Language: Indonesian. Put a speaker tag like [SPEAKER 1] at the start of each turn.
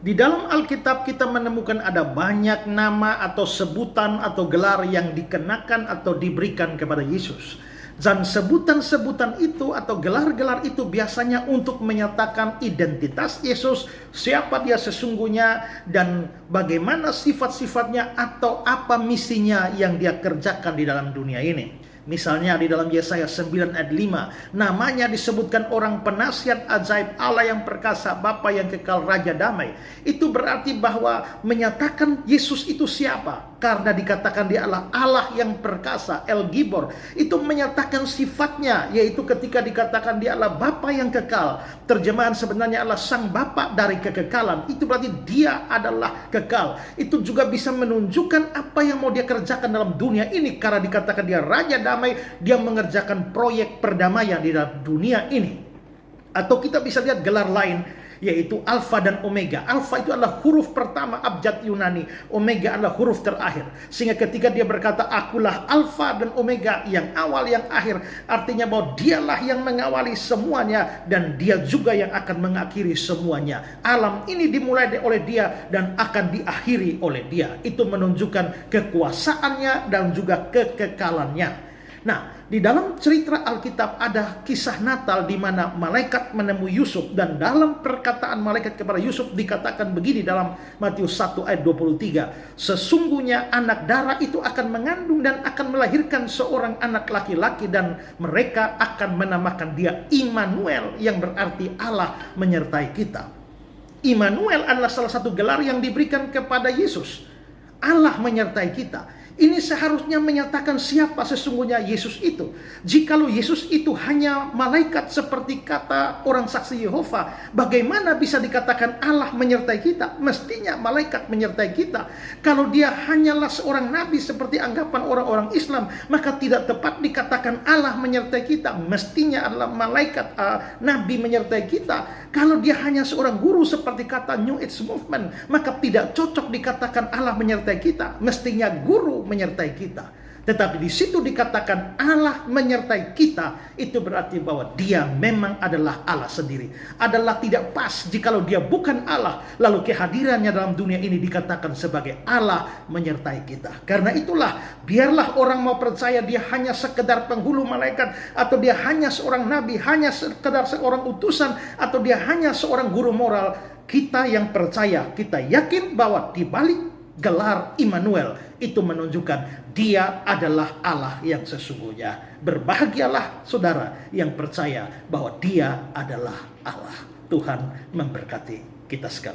[SPEAKER 1] Di dalam Alkitab kita menemukan ada banyak nama atau sebutan atau gelar yang dikenakan atau diberikan kepada Yesus. Dan sebutan-sebutan itu atau gelar-gelar itu biasanya untuk menyatakan identitas Yesus, siapa dia sesungguhnya, dan bagaimana sifat-sifatnya atau apa misinya yang dia kerjakan di dalam dunia ini. Misalnya di dalam Yesaya 9 ayat 5, namanya disebutkan orang penasihat ajaib, Allah yang perkasa, Bapa yang kekal, Raja damai. Itu berarti bahwa menyatakan Yesus itu siapa? Karena dikatakan dia adalah Allah yang perkasa, El Gibor. Itu menyatakan sifatnya, yaitu ketika dikatakan dia adalah Bapa yang kekal. Terjemahan sebenarnya adalah Sang Bapa dari kekekalan. Itu berarti dia adalah kekal. Itu juga bisa menunjukkan apa yang mau dia kerjakan dalam dunia ini. Karena dikatakan dia Raja damai, dia mengerjakan proyek perdamaian di dalam dunia ini. Atau kita bisa lihat gelar lain, yaitu Alfa dan Omega. Alfa itu adalah huruf pertama abjad Yunani, Omega adalah huruf terakhir. Sehingga ketika dia berkata akulah Alfa dan Omega, yang awal yang akhir, artinya bahwa dialah yang mengawali semuanya dan dia juga yang akan mengakhiri semuanya. Alam ini dimulai oleh dia dan akan diakhiri oleh dia. Itu menunjukkan kekuasaannya dan juga kekekalannya. Nah, di dalam cerita Alkitab ada kisah Natal di mana malaikat menemui Yusuf, dan dalam perkataan malaikat kepada Yusuf dikatakan begini dalam Matius 1 ayat 23. Sesungguhnya anak darah itu akan mengandung dan akan melahirkan seorang anak laki-laki, dan mereka akan menamakan dia Immanuel, yang berarti Allah menyertai kita. Immanuel adalah salah satu gelar yang diberikan kepada Yesus. Allah menyertai kita. Ini seharusnya menyatakan siapa sesungguhnya Yesus itu. Jikalau Yesus itu hanya malaikat seperti kata orang saksi Yehova, bagaimana bisa dikatakan Allah menyertai kita? Mestinya malaikat menyertai kita. Kalau dia hanyalah seorang nabi seperti anggapan orang-orang Islam, maka tidak tepat dikatakan Allah menyertai kita. Mestinya adalah malaikat, nabi menyertai kita. Kalau dia hanya seorang guru seperti kata New Age Movement, maka tidak cocok dikatakan Allah menyertai kita. Mestinya guru menyertai kita. Tetapi di situ dikatakan Allah menyertai kita, itu berarti bahwa dia memang adalah Allah sendiri. Adalah tidak pas jikalau dia bukan Allah, lalu kehadirannya dalam dunia ini dikatakan sebagai Allah menyertai kita. Karena itulah, biarlah orang mau percaya dia hanya sekedar penghulu malaikat, atau dia hanya seorang nabi, hanya sekedar seorang utusan, atau dia hanya seorang guru moral. Kita yang percaya, kita yakin bahwa di balik gelar Immanuel itu menunjukkan dia adalah Allah yang sesungguhnya. Berbahagialah saudara yang percaya bahwa dia adalah Allah. Tuhan memberkati kita sekalian.